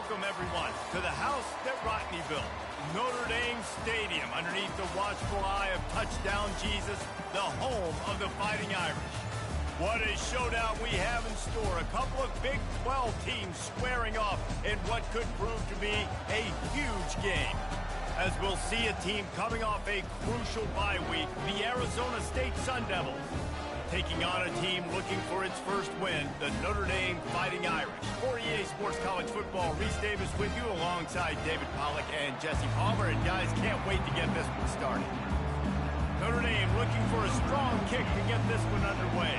Welcome, everyone, to the house that Rodney built, Notre Dame Stadium, underneath the watchful eye of Touchdown Jesus, the home of the Fighting Irish. What a showdown we have in store. A couple of Big 12 teams squaring off in what could prove to be a huge game. As we'll see a team coming off a crucial bye week, the Arizona State Sun Devils, taking on a team looking for its first win, the Notre Dame Fighting Irish. For EA Sports College Football, Reese Davis with you alongside David Pollack and Jesse Palmer. And guys, can't wait to get this one started. Notre Dame looking for a strong kick to get this one underway.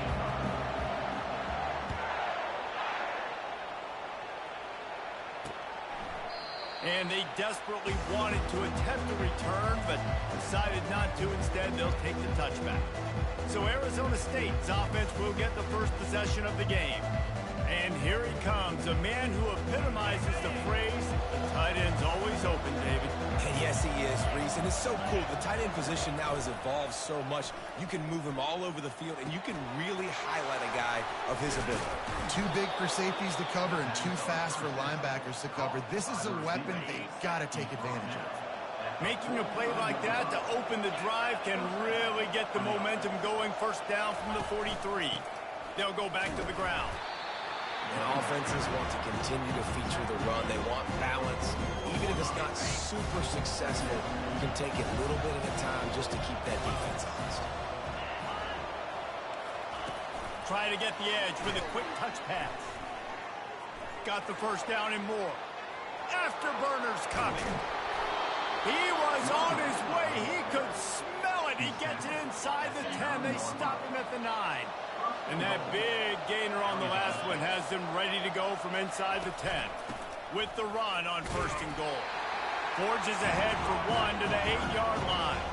And they desperately wanted to attempt a return, but decided not to. Instead, they'll take the touchback. So Arizona State's offense will get the first possession of the game. And here he comes, a man who epitomizes the phrase, the tight end's always open, David. And yes, he is, Reese. And it's so cool. The tight end position now has evolved so much. You can move him all over the field, and you can really highlight a guy of his ability. Too big for safeties to cover and too fast for linebackers to cover. This is a weapon they've got to take advantage of. Making a play like that to open the drive can really get the momentum going. First down from the 43. They'll go back to the ground. And offenses want to continue to feature the run. They want balance. Even if it's not super successful, you can take it a little bit at a time just to keep that defense honest. Try to get the edge with a quick touch pass. Got the first down and more. Afterburner's coming. He was on his way. He could smell it. He gets it inside the 10. They stop him at the 9. And that big gainer on the last one has them ready to go from inside the 10. With the run on first and goal. Forges ahead for one to the 8-yard line.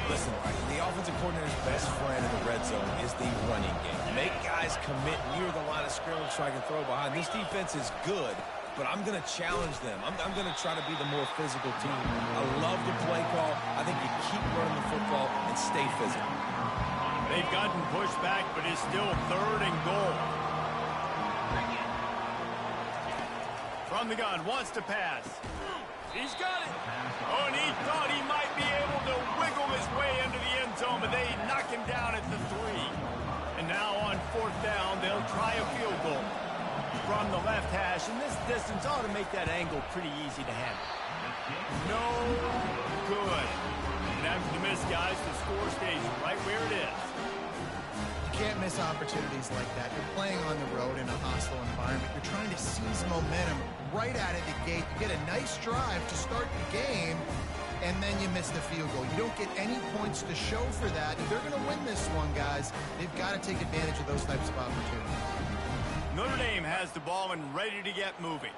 Listen, the offensive coordinator's best friend in the red zone is the running game. Make guys commit near the line of scrimmage so I can throw behind. This defense is good, but I'm going to challenge them. I'm going to try to be the more physical team. I love the play call. I think you keep running the football and stay physical. They've gotten pushed back, but it's still third and goal. From the gun, wants to pass. He's got it. Oh, and he thought he might be able to wiggle his way into the end zone, but they knock him down at the 3. And now on fourth down, they'll try a field goal from the left hash. And this distance ought to make that angle pretty easy to handle. No good. And after the miss, guys, the score stays right where it is. You can't miss opportunities like that. You're playing on the road in a hostile environment. You're trying to seize momentum right out of the gate. You get a nice drive to start the game, and then you miss the field goal. You don't get any points to show for that. If they're going to win this one, guys, they've got to take advantage of those types of opportunities. Notre Dame has the ball and ready to get moving.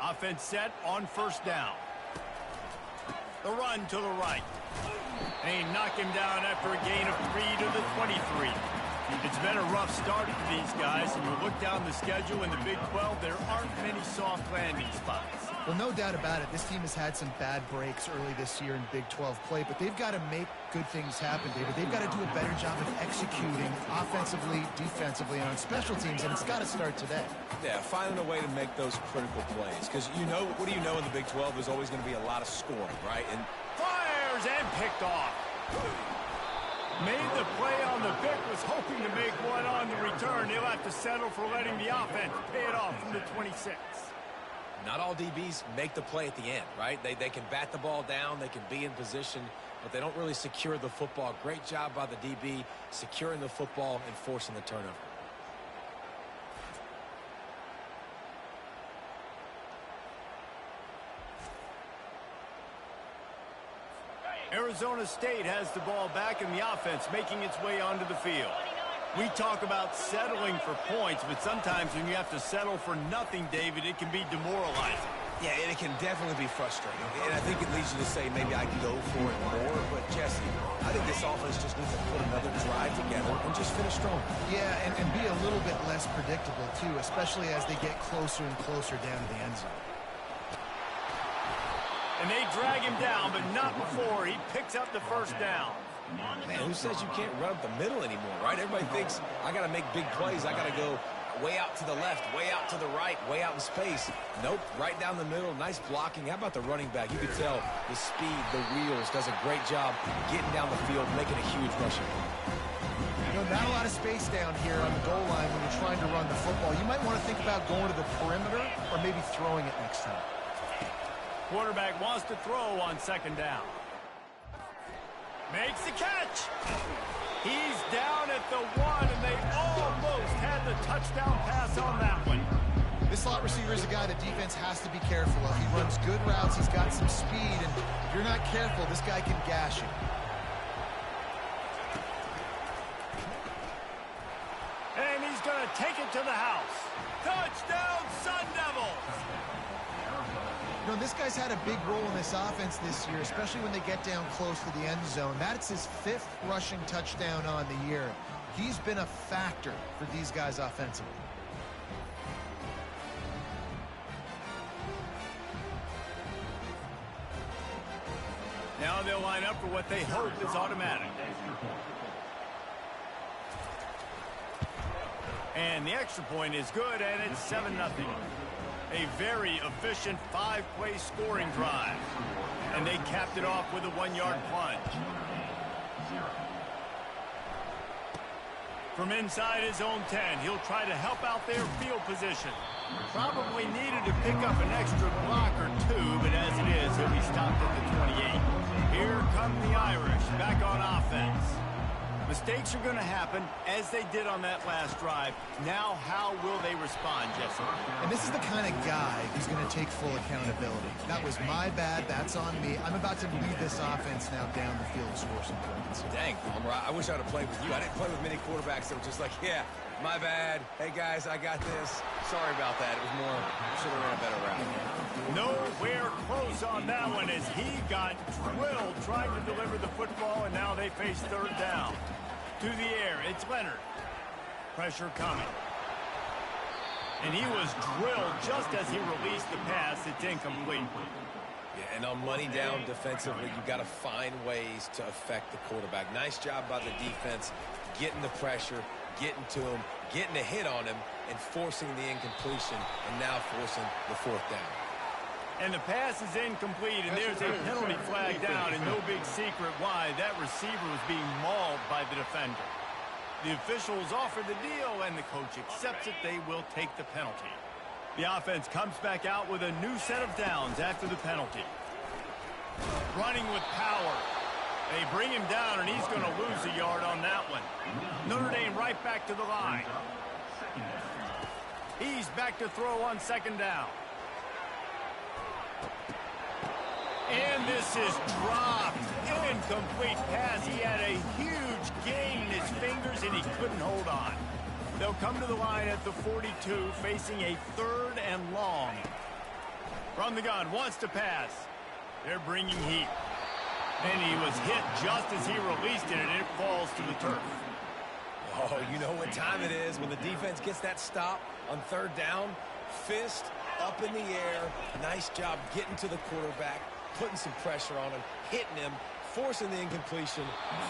Offense set on first down. The run to the right. They knock him down after a gain of 3 to the 23. It's been a rough start for these guys, and you look down the schedule in the Big 12, there aren't many soft landing spots. Well, no doubt about it. This team has had some bad breaks early this year in Big 12 play, but they've got to make good things happen, David. They've got to do a better job of executing offensively, defensively, and on special teams, and it's got to start today. Yeah, finding a way to make those critical plays. Because, you know, what do you know in the Big 12? There's always going to be a lot of scoring, right? And fires and picked off. Made the play on the pick, was hoping to make one on the return. He'll have to settle for letting the offense pay it off from the 26. Not all DBs make the play at the end, right? They can bat the ball down, they can be in position, but they don't really secure the football. Great job by the DB securing the football and forcing the turnover. Arizona State has the ball back in the offense, making its way onto the field. We talk about settling for points, but sometimes when you have to settle for nothing, David, it can be demoralizing. Yeah, and it can definitely be frustrating. And I think it leads you to say maybe I can go for it more. But, Jesse, I think this offense just needs to put another drive together and just finish strong. Yeah, and be a little bit less predictable, too, especially as they get closer and closer down to the end zone. And they drag him down, but not before he picks up the first down. Man, who says you can't run up the middle anymore, right? Everybody thinks, I got to make big plays. I got to go way out to the left, way out to the right, way out in space. Nope, right down the middle. Nice blocking. How about the running back? You could tell the speed, the wheels, does a great job getting down the field, making a huge rushing play. You know, not a lot of space down here on the goal line when you're trying to run the football. You might want to think about going to the perimeter or maybe throwing it next time. Quarterback wants to throw on second down. Makes the catch. He's down at the 1, and they almost had the touchdown pass on that one. This slot receiver is a guy the defense has to be careful of. He runs good routes. He's got some speed, and if you're not careful, this guy can gash you. And he's going to take it to the house. Touchdown, Sun Devils! You know, this guy's had a big role in this offense this year, especially when they get down close to the end zone. That's his 5th rushing touchdown on the year. He's been a factor for these guys offensively. Now they'll line up for what they hope is automatic. And the extra point is good, and it's 7-0. A very efficient 5-play scoring drive. And they capped it off with a 1-yard plunge. From inside his own 10, he'll try to help out their field position. Probably needed to pick up an extra block or 2, but as it is, he'll be stopped at the 28. Here come the Irish, back on offense. Mistakes are going to happen, as they did on that last drive. Now, how will they respond, Jesse? And this is the kind of guy who's going to take full accountability. That was my bad. That's on me. I'm about to lead this offense now down the field and score some points. Dang, Palmer, I wish I would have played with you. I didn't play with many quarterbacks that were just like, yeah, my bad. Hey, guys, I got this. Sorry about that. It was more, should have ran a better route. Nowhere close on that one as he got drilled trying to deliver the football, and now they face third down. To the air, it's Leonard. Pressure coming. And he was drilled just as he released the pass. It's incomplete. Yeah, and on money down defensively, you've got to find ways to affect the quarterback. Nice job by the defense, getting the pressure, getting to him, getting a hit on him, and forcing the incompletion, and now forcing the 4th down. And the pass is incomplete, and there's a penalty flag down, and no big secret why. That receiver was being mauled by the defender. The officials offer the deal, and the coach accepts it. They will take the penalty. The offense comes back out with a new set of downs after the penalty. Running with power. They bring him down, and he's going to lose a yard on that one. Notre Dame right back to the line. He's back to throw on second down. And this is dropped. Incomplete pass. He had a huge gain in his fingers, and he couldn't hold on. They'll come to the line at the 42, facing a 3rd and long. From the gun, wants to pass. They're bringing heat. And he was hit just as he released it, and it falls to the turf. Oh, you know what time it is when the defense gets that stop on 3rd down. Fist up in the air. Nice job getting to the quarterback, putting some pressure on him, hitting him, forcing the incompletion.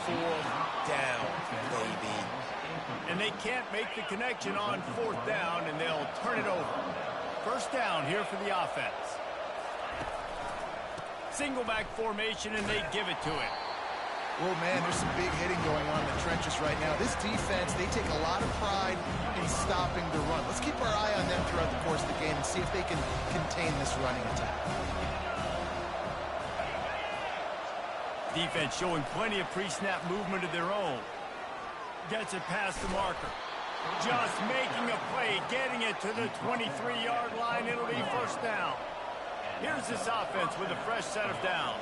4th down, baby. And they can't make the connection on 4th down, and they'll turn it over. First down here for the offense. Single back formation, and they give it to him. Oh, man, there's some big hitting going on in the trenches right now. This defense, they take a lot of pride in stopping the run. Let's keep our eye on them throughout the course of the game and see if they can contain this running attack. Defense showing plenty of pre-snap movement of their own. Gets it past the marker. Just making a play, getting it to the 23-yard line. It'll be first down. Here's this offense with a fresh set of downs.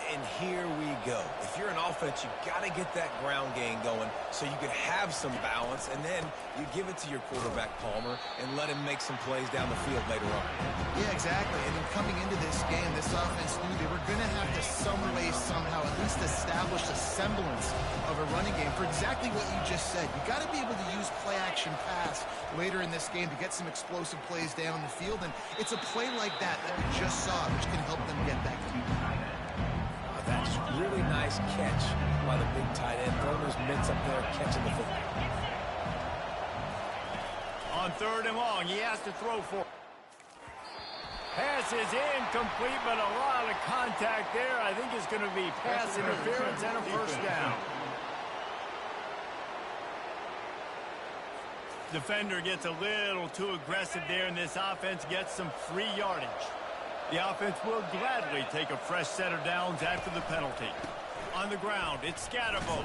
And here we go. If you're an offense, you've got to get that ground game going so you can have some balance, and then you give it to your quarterback, Palmer, and let him make some plays down the field later on. Yeah, exactly. And then coming into this game, this offense knew they were going to have to some way, somehow, at least establish a semblance of a running game for exactly what you just said. You got to be able to use play-action pass later in this game to get some explosive plays down the field, and it's a play like that that we just saw, which can help them get that game. That's really nice catch by the big tight end. Throwing those mitts up there, catching the football. On On 3rd and long, he has to throw for. Pass is incomplete, but a lot of contact there. I think it's going to be pass interference and a first down. Defender gets a little too aggressive there, and this offense gets some free yardage. The offense will gladly take a fresh set of downs after the penalty. On the ground, it's Scatterbo.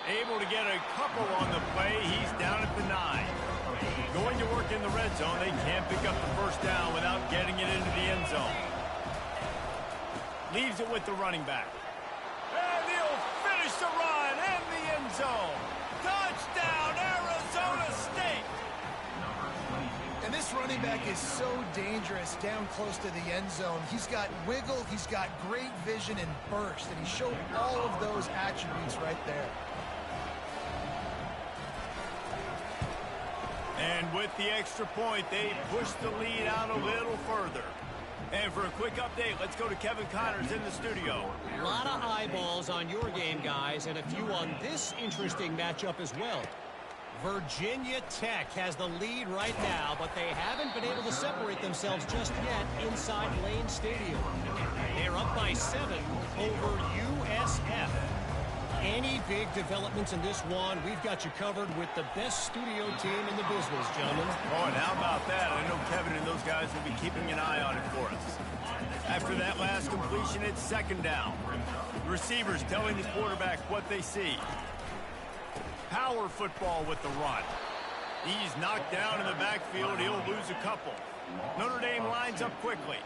Able to get a couple on the play. He's down at the 9. Going to work in the red zone. They can't pick up the first down without getting it into the end zone. Leaves it with the running back. And he'll finish the run in the end zone. Touchdown, Arizona State! And this running back is so dangerous down close to the end zone. He's got wiggle, he's got great vision and burst, and he showed all of those attributes right there. And with the extra point, they push the lead out a little further. And for a quick update, let's go to Kevin Connors in the studio. A lot of eyeballs on your game, guys, and a few on this interesting matchup as well. Virginia Tech has the lead right now, but they haven't been able to separate themselves just yet inside Lane Stadium. They're up by 7 over USF. Any big developments in this one, we've got you covered with the best studio team in the business, gentlemen. Oh, and how about that? I know Kevin and those guys will be keeping an eye on it for us. After that last completion, it's 2nd down. The receivers telling the quarterback what they see. Power football with the run. He's knocked down in the backfield. He'll lose a couple. Notre Dame lines up quickly.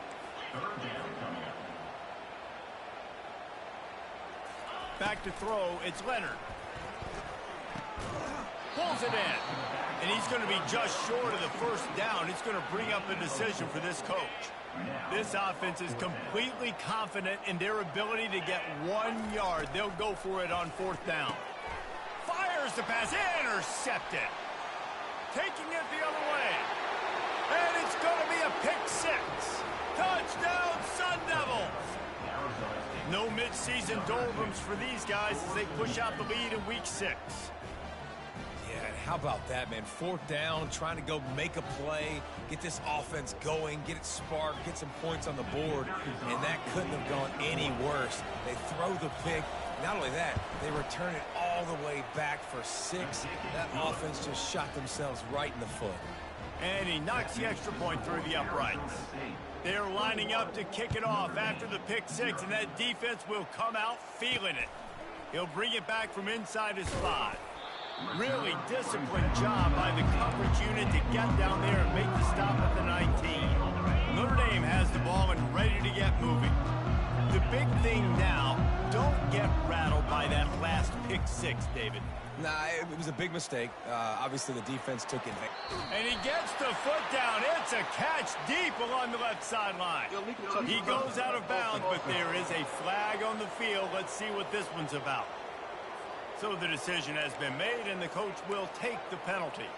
Back to throw, it's Leonard. Pulls it in. And he's going to be just short of the first down. It's going to bring up a decision for this coach. This offense is completely confident in their ability to get 1 yard. They'll go for it on 4th down. Fires the pass, intercepted. Taking it the other way. And it's going to be a pick 6. Touchdown, Sun Devils. No mid-season doldrums for these guys as they push out the lead in week 6. Yeah, and how about that, man? 4th down, trying to go make a play, get this offense going, get it sparked, get some points on the board, and that couldn't have gone any worse. They throw the pick. Not only that, they return it all the way back for 6. That offense just shot themselves right in the foot. And he knocks the extra point through the uprights. They're lining up to kick it off after the pick 6, and that defense will come out feeling it. He'll bring it back from inside his spot. Really disciplined job by the coverage unit to get down there and make the stop at the 19. Notre Dame has the ball and ready to get moving. The big thing now, don't get rattled by that last pick 6, David. Nah, it was a big mistake. Obviously, the defense took advantage. And he gets the foot down. It's a catch deep along the left sideline. He goes out of bounds, but there is a flag on the field. Let's see what this one's about. So the decision has been made, and the coach will take the penalty.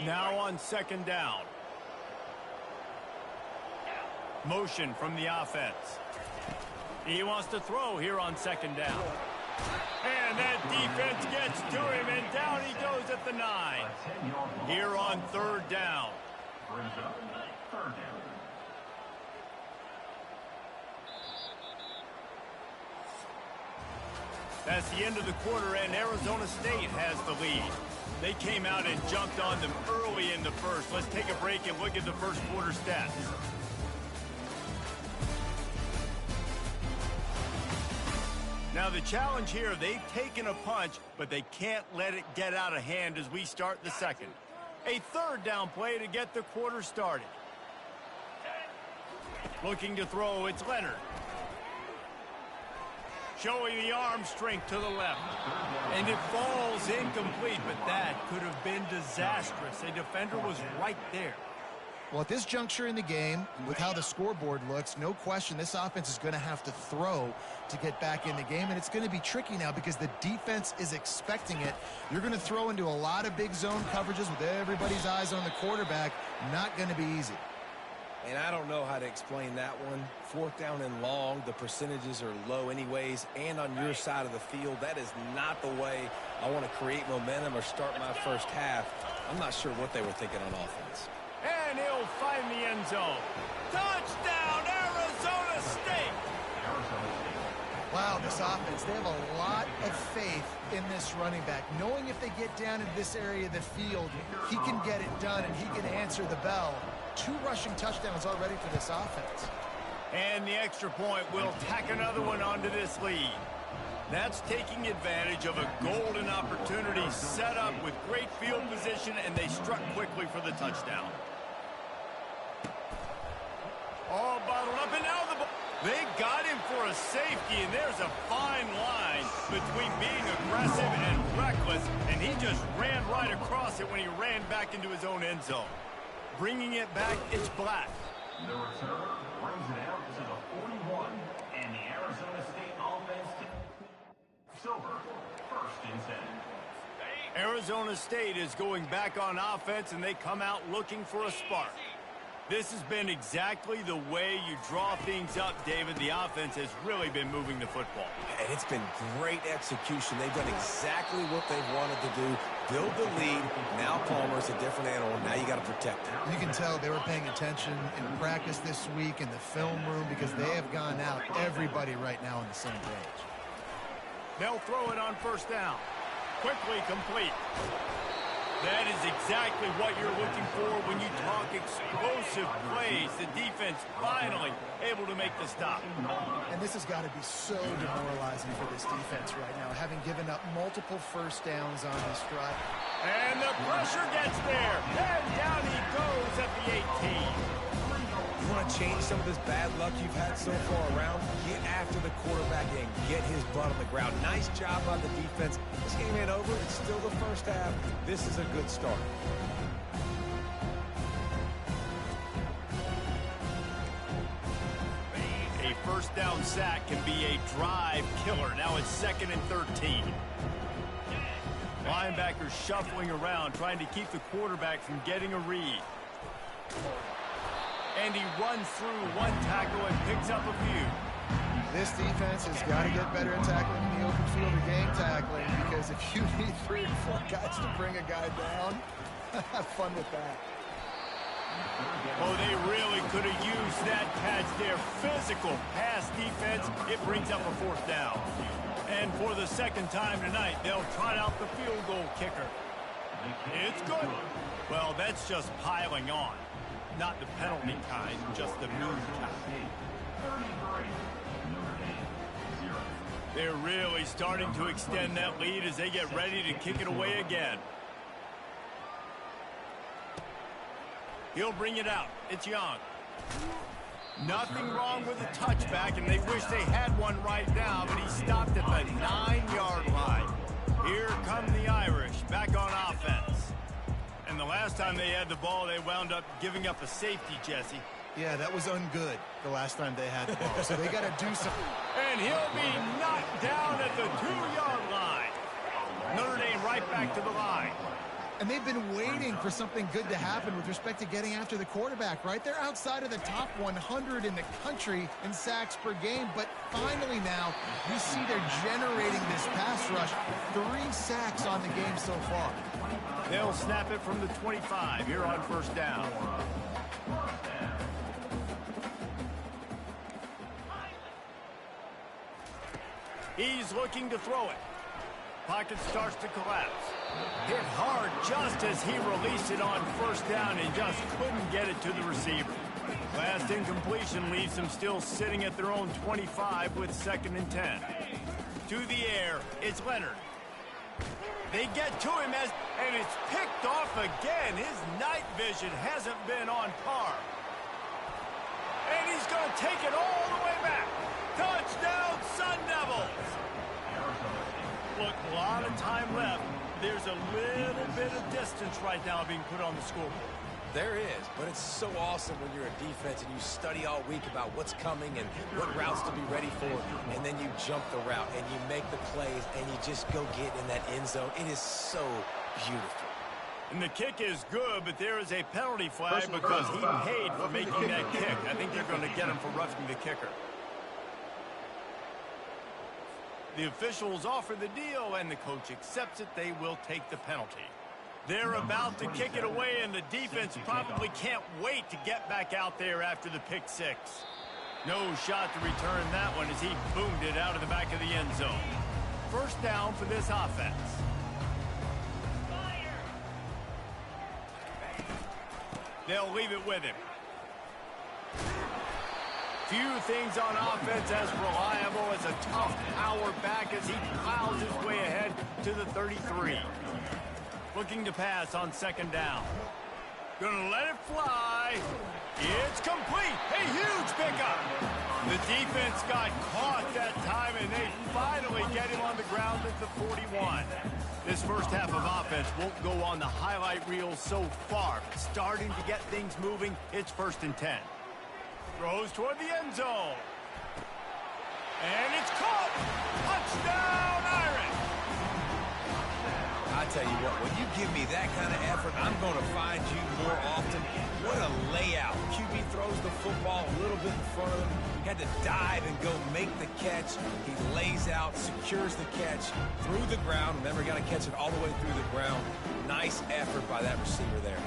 Now on 2nd down. Motion from the offense. He wants to throw here on 2nd down. And that defense gets to him, and down he goes at the 9. Here on 3rd down. That's the end of the quarter, and Arizona State has the lead. They came out and jumped on them early in the first. Let's take a break and look at the first quarter stats. Now the challenge here, they've taken a punch, but they can't let it get out of hand as we start the second. A 3rd down play to get the quarter started. Looking to throw, it's Leonard. Showing the arm strength to the left. And it falls incomplete, but that could have been disastrous. A defender was right there. Well, at this juncture in the game, with how the scoreboard looks, no question this offense is going to have to throw to get back in the game, and it's going to be tricky now because the defense is expecting it. You're going to throw into a lot of big zone coverages with everybody's eyes on the quarterback. Not going to be easy. And I don't know how to explain that one. 4th down and long, the percentages are low anyways, and on your side of the field, that is not the way I want to create momentum or start my first half. I'm not sure what they were thinking on offense. And he'll find the end zone. Touchdown, Arizona State! Wow, this offense, they have a lot of faith in this running back, knowing if they get down in this area of the field, he can get it done and he can answer the bell. 2 rushing touchdowns already for this offense. And the extra point will tack another one onto this lead. That's taking advantage of a golden opportunity set up with great field position, and they struck quickly for the touchdown. All bottled up, and now the ball. They got him for a safety, and there's a fine line between being aggressive and reckless, and he just ran right across it when he ran back into his own end zone. Bringing it back, it's Black. The returner brings it out to the 41, and the Arizona State offense Silver, 1st and 10. Arizona State is going back on offense, and they come out looking for a spark. This has been exactly the way you draw things up, David. The offense has really been moving the football. And it's been great execution. They've done exactly what they've wanted to do. Build the lead. Now Palmer's a different animal. Now you got to protect him. You can tell they were paying attention in practice this week in the film room because they have gone out, everybody right now on the same page. They'll throw it on 1st down. Quickly complete. That is exactly what you're looking for when you talk explosive plays. The defense finally able to make the stop. And this has got to be so demoralizing for this defense right now, having given up multiple 1st downs on this drive. And the pressure gets there. And down he goes at the 18. You want to change some of this bad luck you've had so far around? Get after the quarterback and get his butt on the ground. Nice job by the defense. This game ain't over. It's still the 1st half. This is a good start. A 1st down sack can be a drive killer. Now it's 2nd and 13. Linebackers shuffling around, trying to keep the quarterback from getting a read. And he runs through 1 tackle and picks up a few. This defense has got to get better at tackling in the open field or game tackling, because if you need 3 or 4 guys to bring a guy down, have fun with that. Oh, they really could have used that catch there. Physical pass defense. It brings up a 4th down. And for the 2nd time tonight, they'll try out the field goal kicker. It's good. Well, that's just piling on. Not the penalty kind, just the mean kind. They're really starting to extend that lead as they get ready to kick it away again. He'll bring it out. It's Young. Nothing wrong with the touchback, and they wish they had one right now, but he stopped at the 9-yard line. Here come the Irish back on offense. And the last time they had the ball, they wound up giving up a safety, Jesse. Yeah, that was ungood the last time they had the ball, so they got to do something. And he'll be knocked down at the 2-yard line. Notre Dame right back to the line. And they've been waiting for something good to happen with respect to getting after the quarterback, right? They're outside of the top 100 in the country in sacks per game, but finally now you see they're generating this pass rush. 3 sacks on the game so far. They'll snap it from the 25 here on 1st down. He's looking to throw it. Pocket starts to collapse. Hit hard just as he released it on 1st down and just couldn't get it to the receiver. Last incompletion leaves them still sitting at their own 25 with 2nd and 10. To the air, it's Leonard. They get to him and it's picked off again. His night vision hasn't been on par. And he's going to take it all the way back. Touchdown, Sun Devils! Look, a lot of time left. There's a little bit of distance right now being put on the scoreboard. There is, but it's so awesome when you're a defense and you study all week about what's coming and what routes to be ready for, and then you jump the route and you make the plays and you just go get in that end zone. It is so beautiful. And the kick is good, but there is a penalty flag because he paid for making that kick. I think they're going to get him for roughing the kicker. The officials offer the deal, and the coach accepts it. They will take the penalty. They're about to kick it away, and the defense probably can't wait to get back out there after the pick six. No shot to return that one as he boomed it out of the back of the end zone. First down for this offense. They'll leave it with him. Few things on offense as reliable as a tough power back as he plows his way ahead to the 33. Looking to pass on second down. Gonna let it fly. It's complete. A huge pickup. The defense got caught that time, and they finally get him on the ground at the 41. This first half of offense won't go on the highlight reel so far. Starting to get things moving. It's 1st and 10. Throws toward the end zone. And it's caught. Touchdown, Irish. I tell you what, when you give me that kind of effort, I'm going to find you more often. What a layout. QB throws the football a little bit in front of him. Had to dive and go make the catch. He lays out, secures the catch through the ground. Remember, got to catch it all the way through the ground. Nice effort by that receiver there.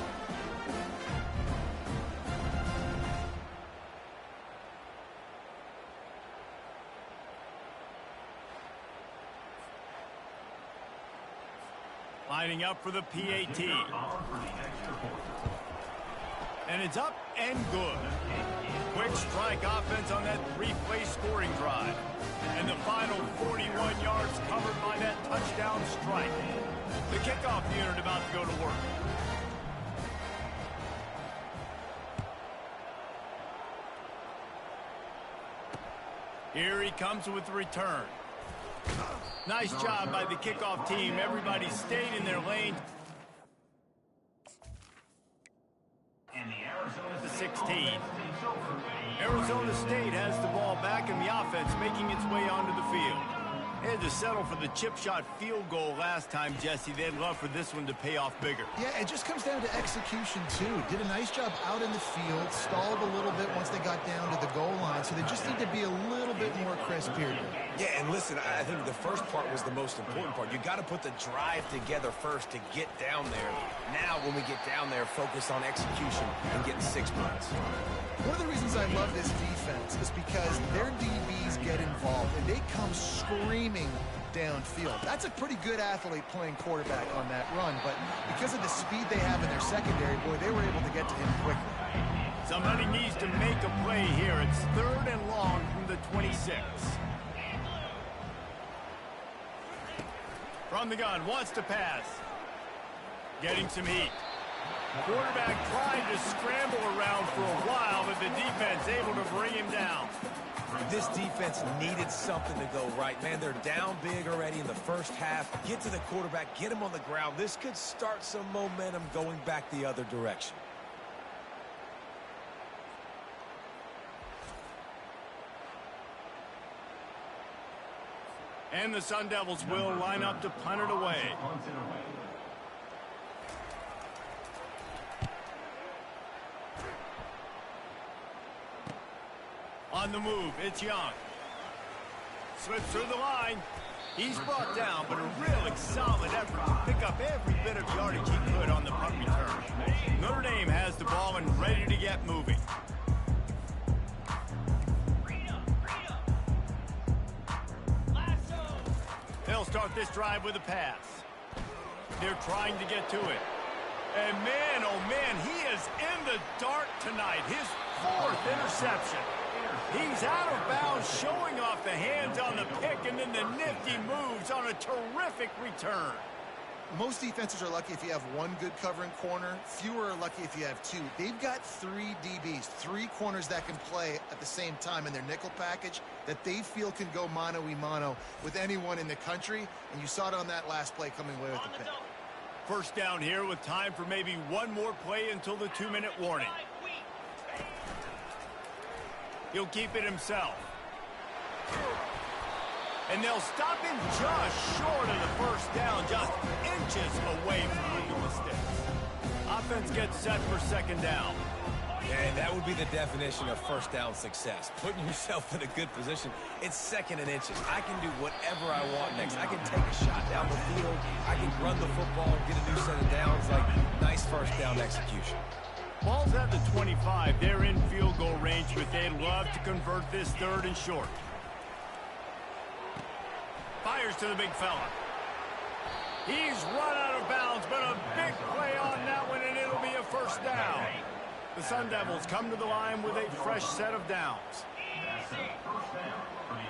Lining up for the PAT. And it's up and good. Quick strike offense on that 3-play scoring drive. And the final 41 yards covered by that touchdown strike. The kickoff unit about to go to work. Here he comes with the return. Nice job by the kickoff team. Everybody stayed in their lane. The 16. Arizona State has the ball back, and the offense making its way onto the field. They had to settle for the chip shot field goal last time, Jesse. They'd love for this one to pay off bigger. Yeah, it just comes down to execution, too. Did a nice job out in the field, stalled a little bit once they got down to the goal line, so they just need to be a little bit more crisp here. Yeah, and listen, I think the first part was the most important part. You got to put the drive together first to get down there. Now, when we get down there, focus on execution and getting 6 points. One of the reasons I love this defense is because their DBs get involved, and they come screaming downfield. That's a pretty good athlete playing quarterback on that run, but because of the speed they have in their secondary, boy, they were able to get to him quickly. Somebody needs to make a play here. It's 3rd and long from the 26. From the gun, wants to pass. Getting some heat. Quarterback trying to scramble around for a while, but the defense able to bring him down. This defense needed something to go right. Man, they're down big already in the first half. Get to the quarterback, get him on the ground. This could start some momentum going back the other direction. And the Sun Devils will line up to punt it away. On the move, it's Young. Slips through the line. He's brought down, but a really solid effort to pick up every bit of yardage he could on the punt return. Notre Dame has the ball and ready to get moving. They'll start this drive with a pass. They're trying to get to it. And man, oh man, he is in the dark tonight. His 4th interception. He's out of bounds, showing off the hands on the pick, and then the nifty moves on a terrific return. Most defenses are lucky if you have one good covering corner. Fewer are lucky if you have 2. They've got 3 DBs, 3 corners that can play at the same time in their nickel package that they feel can go mano-a-mano with anyone in the country, and you saw it on that last play coming away with the pick. First down here with time for maybe one more play until the 2-minute warning. He'll keep it himself. And they'll stop him just short of the first down, just inches away from moving the sticks. Offense gets set for second down. And that would be the definition of first down success. Putting yourself in a good position. It's second and inches. I can do whatever I want next. I can take a shot down the field. I can run the football and get a new set of downs. Like, nice first down execution. Ball's at the 25. They're in field goal range, but they'd love to convert this third and short. Fires to the big fella. He's run out of bounds, but a big play on that one, and it'll be a first down. The Sun Devils come to the line with a fresh set of downs.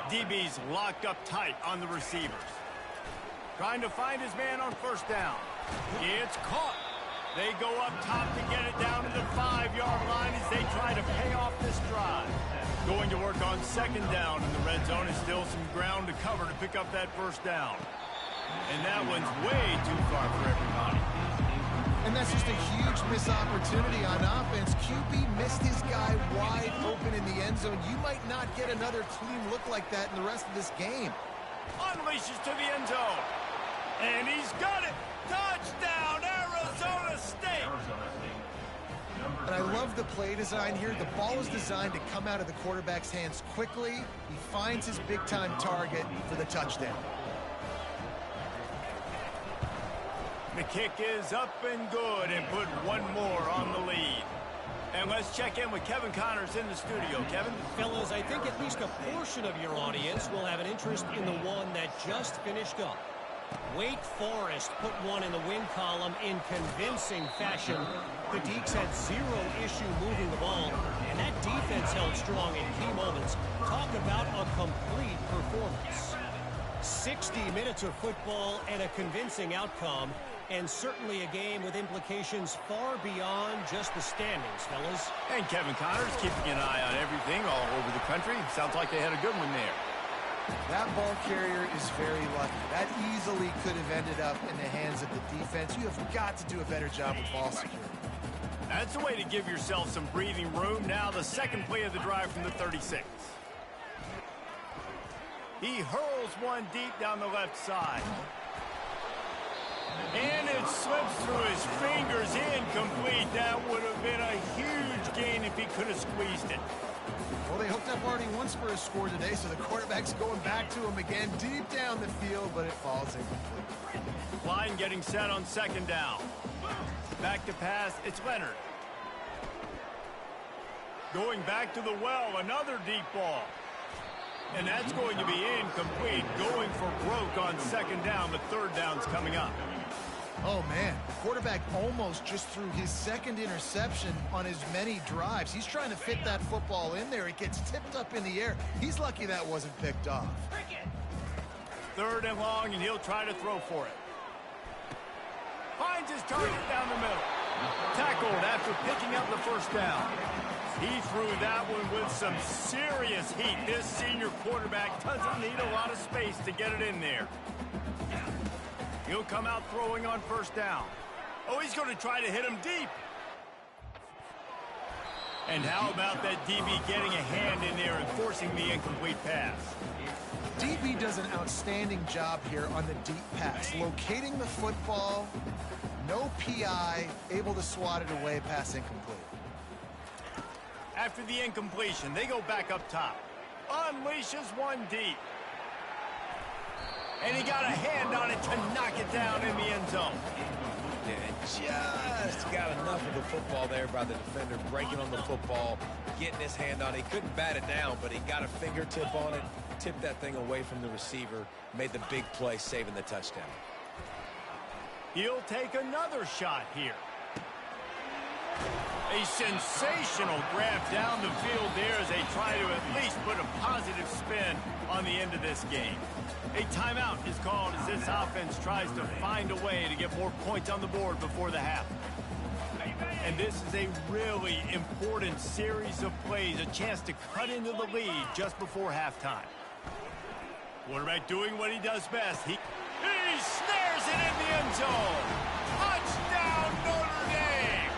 DB's locked up tight on the receivers. Trying to find his man on first down. It's caught. They go up top to get it down to the 5-yard line as they try to pay off this drive. Going to work on second down in the red zone is still some ground to cover to pick up that first down. And that one's way too far for everybody. And that's just a huge missed opportunity on offense. QB missed his guy wide open in the end zone. You might not get another clean look like that in the rest of this game. Unleashes to the end zone. And he's got it. Touchdown, Arizona State. And I love the play design here. The ball is designed to come out of the quarterback's hands quickly. He finds his big-time target for the touchdown. The kick is up and good and put one more on the lead. And let's check in with Kevin Connors in the studio. Kevin? Fellas, I think at least a portion of your audience will have an interest in the one that just finished up. Wake Forest put one in the win column in convincing fashion. The Deeks had zero issue moving the ball, and that defense held strong in key moments. Talk about a complete performance. 60 minutes of football and a convincing outcome, and certainly a game with implications far beyond just the standings, fellas. And Kevin Connors keeping an eye on everything all over the country. Sounds like they had a good one there. That ball carrier is very lucky. That easily could have ended up in the hands of the defense. You have got to do a better job with ball security. That's the way to give yourself some breathing room. Now the second play of the drive from the 36. He hurls one deep down the left side. And it slips through his fingers, incomplete. That would have been a huge gain if he could have squeezed it. Well, they hooked up already once for a score today, so the quarterback's going back to him again deep down the field, but it falls incomplete. Line getting set on second down. Back to pass, it's Leonard. Going back to the well, another deep ball. And that's going to be incomplete. Going for broke on second down, but third down's coming up. Oh, man. The quarterback almost just threw his second interception on as many drives. He's trying to fit that football in there. It gets tipped up in the air. He's lucky that wasn't picked off. Third and long, and he'll try to throw for it. Finds his target down the middle. Tackled after picking up the first down. He threw that one with some serious heat. This senior quarterback doesn't need a lot of space to get it in there. He'll come out throwing on first down. Oh, he's going to try to hit him deep. And how about that DB getting a hand in there and forcing the incomplete pass? DB does an outstanding job here on the deep pass. Locating the football, no PI, able to swat it away, pass incomplete. After the incompletion, they go back up top. Unleashes one deep. And he got a hand on it to knock it down in the end zone. Yeah, just got enough of the football there by the defender, breaking on the football, getting his hand on it. He couldn't bat it down, but he got a fingertip on it, tipped that thing away from the receiver, made the big play, saving the touchdown. He'll take another shot here. A sensational grab down the field there as they try to at least put a positive spin on the end of this game. A timeout is called as this offense tries to find a way to get more points on the board before the half. And this is a really important series of plays, a chance to cut into the lead just before halftime. Quarterback doing what he does best. He snares it in the end zone. Touchdown, Notre Dame!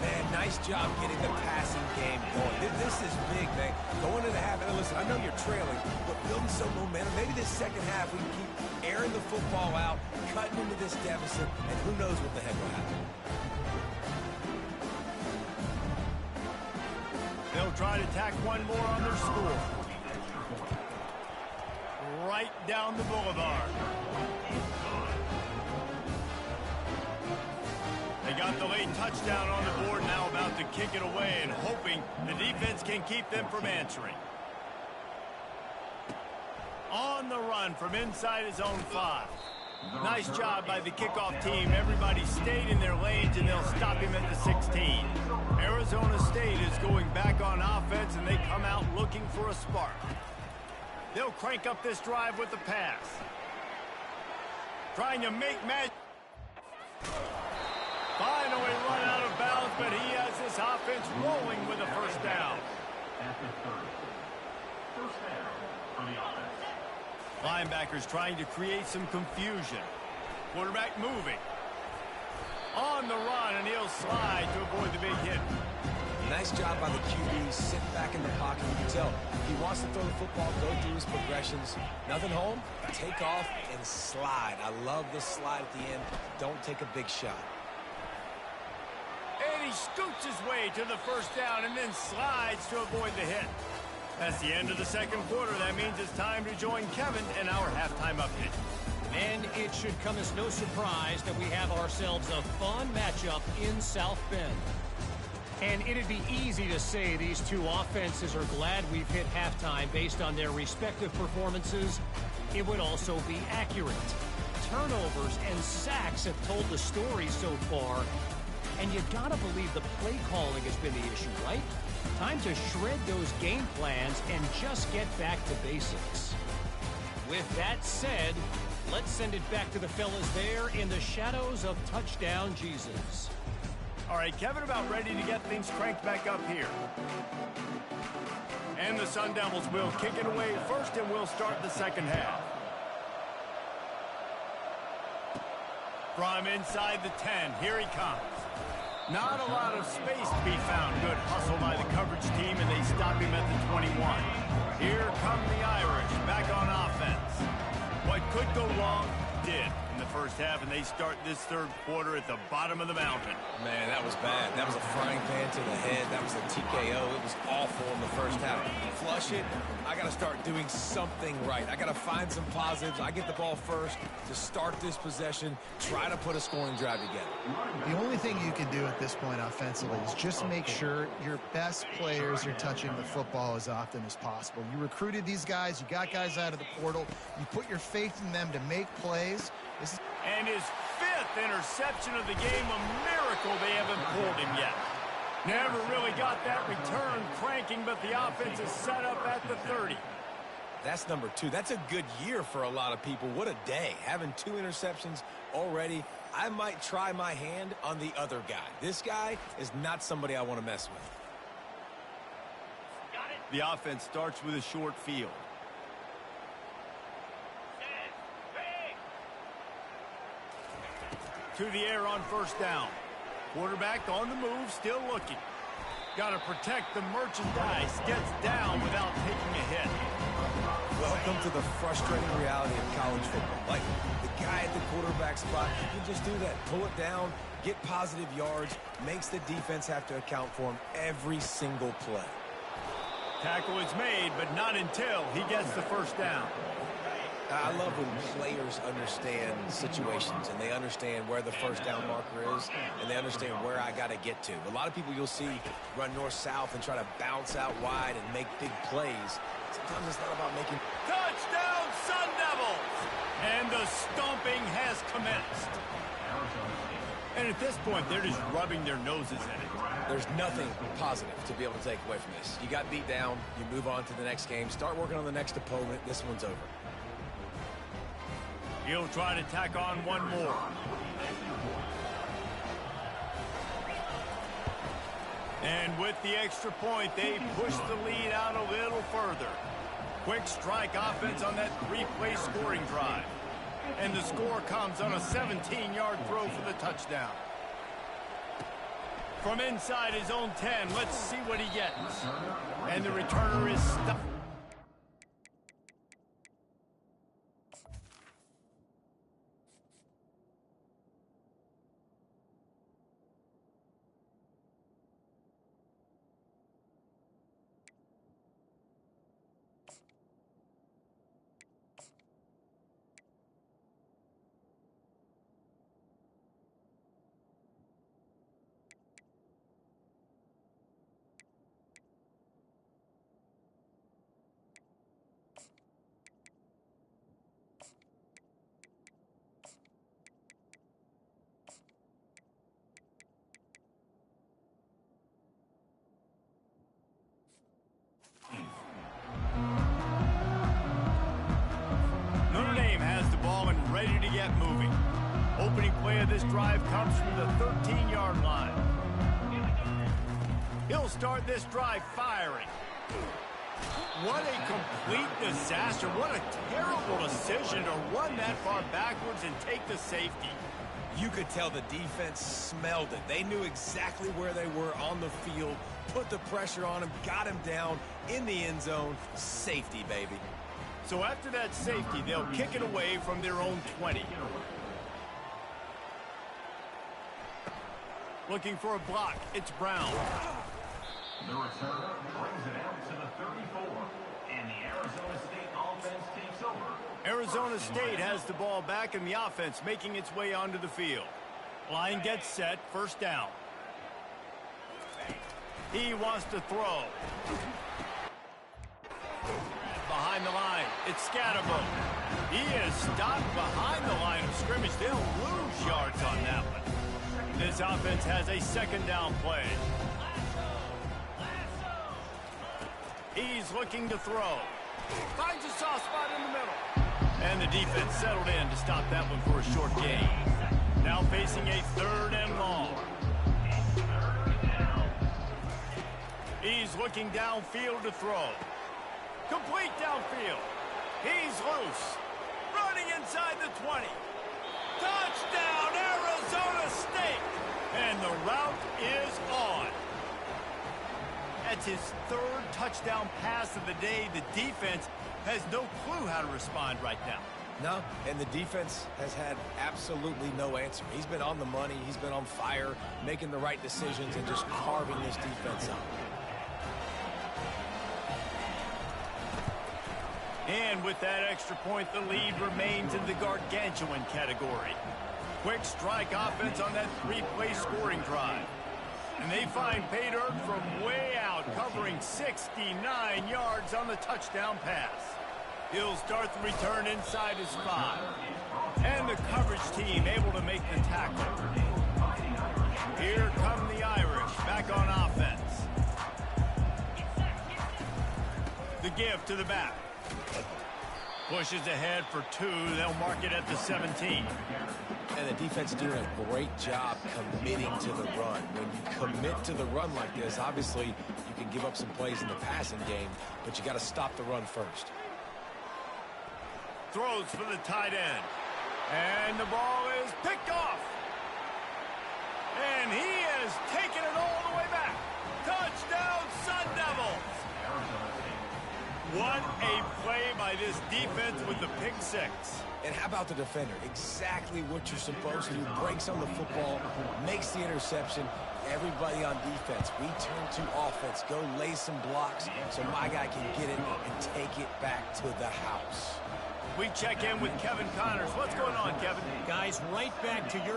Man, nice Nice job getting the passing game going. This is big, man. Going into the half, and listen, I know you're trailing, but building some momentum. Maybe this second half we can keep airing the football out, cutting into this deficit, and who knows what the heck will happen. They'll try to tack one more on their score. Right down the boulevard. They got the late touchdown on the board, now about to kick it away and hoping the defense can keep them from answering. On the run from inside his own 5. Nice job by the kickoff team. Everybody stayed in their lanes, and they'll stop him at the 16. Arizona State is going back on offense, and they come out looking for a spark. They'll crank up this drive with the pass. Trying to make match. Finally run out of bounds, but he has this offense rolling with a first down. At the 30. First down for the offense. Linebackers trying to create some confusion. Quarterback moving. On the run, and he'll slide to avoid the big hit. Nice job by the QB, sitting back in the pocket. You can tell he wants to throw the football, go through his progressions. Nothing home, take off and slide. I love the slide at the end. Don't take a big shot. And he scoots his way to the first down and then slides to avoid the hit. That's the end of the second quarter. That means it's time to join Kevin in our halftime update. And it should come as no surprise that we have ourselves a fun matchup in South Bend. And it'd be easy to say these two offenses are glad we've hit halftime based on their respective performances. It would also be accurate. Turnovers and sacks have told the story so far. And you gotta believe the play calling has been the issue, right? Time to shred those game plans and just get back to basics. With that said, let's send it back to the fellas there in the shadows of Touchdown Jesus. All right, Kevin, about ready to get things cranked back up here. And the Sun Devils will kick it away first, and we'll start the second half. From inside the 10, here he comes. Not a lot of space to be found. Good hustle by the coverage team, and they stop him at the 21. Here come the Irish, back on offense. What could go wrong did in the first half, and they start this third quarter at the bottom of the mountain. Man, that was bad. That was a frying pan to the head. That was a TKO. It was awful in the first half. Flush it. I got to start doing something right. I got to find some positives. I get the ball first to start this possession, try to put a scoring drive together. The only thing you can do at this point offensively is just make sure your best players are touching the football as often as possible. You recruited these guys. You got guys out of the portal. You put your faith in them to make plays. And his 5th interception of the game, a miracle they haven't pulled him yet. Never really got that return cranking, but the offense is set up at the 30. That's number 2. That's a good year for a lot of people. What a day. Having 2 interceptions already. I might try my hand on the other guy. This guy is not somebody I want to mess with. The offense starts with a short field. To the air on first down. Quarterback on the move, still looking. Got to protect the merchandise. Gets down without taking a hit. Welcome to the frustrating reality of college football. Like, the guy at the quarterback spot, he can just do that. Pull it down, get positive yards, makes the defense have to account for him every single play. Tackle is made, but not until he gets the first down. I love when players understand situations and they understand where the first down marker is and they understand where I got to get to. A lot of people you'll see run north-south and try to bounce out wide and make big plays. Sometimes it's not about making... Touchdown, Sun Devils! And the stomping has commenced. And at this point, they're just rubbing their noses in it. There's nothing positive to be able to take away from this. You got beat down, you move on to the next game, start working on the next opponent. This one's over. He'll try to tack on one more. And with the extra point, they push the lead out a little further. Quick strike offense on that 3-play scoring drive. And the score comes on a 17-yard throw for the touchdown. From inside his own 10, let's see what he gets. And the returner is stuck. Notre Dame has the ball and ready to get moving. Opening play of this drive comes from the 13-yard line. He'll start this drive firing. What a complete disaster. What a terrible decision to run that far backwards and take the safety. You could tell the defense smelled it. They knew exactly where they were on the field, put the pressure on him, got him down in the end zone. Safety, baby. So after that safety, they'll kick it away from their own 20. Looking for a block, it's Brown. The returner brings it out to the 34, and the Arizona State offense takes over. Arizona State has the ball back in the offense, making its way onto the field. Line gets set, first down. He wants to throw. Behind the line, it's Scatterbo. He is stopped behind the line of scrimmage. They'll lose yards on that one. This offense has a second down play. He's looking to throw. Finds a soft spot in the middle. And the defense settled in to stop that one for a short gain. Now facing a third and long. He's looking downfield to throw. Complete downfield. He's loose. Running inside the 20. Touchdown, Arizona State. And the route is on. That's his third touchdown pass of the day. The defense has no clue how to respond right now. No, and the defense has had absolutely no answer. He's been on the money. He's been on fire, making the right decisions and just carving this defense up. And with that extra point, the lead remains in the gargantuan category. Quick strike offense on that three-play scoring drive. And they find pay dirt from way out, covering 69 yards on the touchdown pass. He'll start the return inside his 5. And the coverage team able to make the tackle. Here come the Irish, back on offense. The give to the back. Pushes ahead for 2. They'll mark it at the 17. And the defense doing a great job committing to the run. When you commit to the run like this, obviously you can give up some plays in the passing game, but you got to stop the run first. Throws for the tight end. And the ball is picked off. And he has taken it all the way back. Touchdown, Sun Devils. What a play by this defense with the pick 6. And how about the defender? Exactly what you're supposed to do. Breaks on the football, makes the interception. Everybody on defense, we turn to offense. Go lay some blocks so my guy can get it and take it back to the house. We check in with Kevin Connors. What's going on, Kevin? Guys, right back to your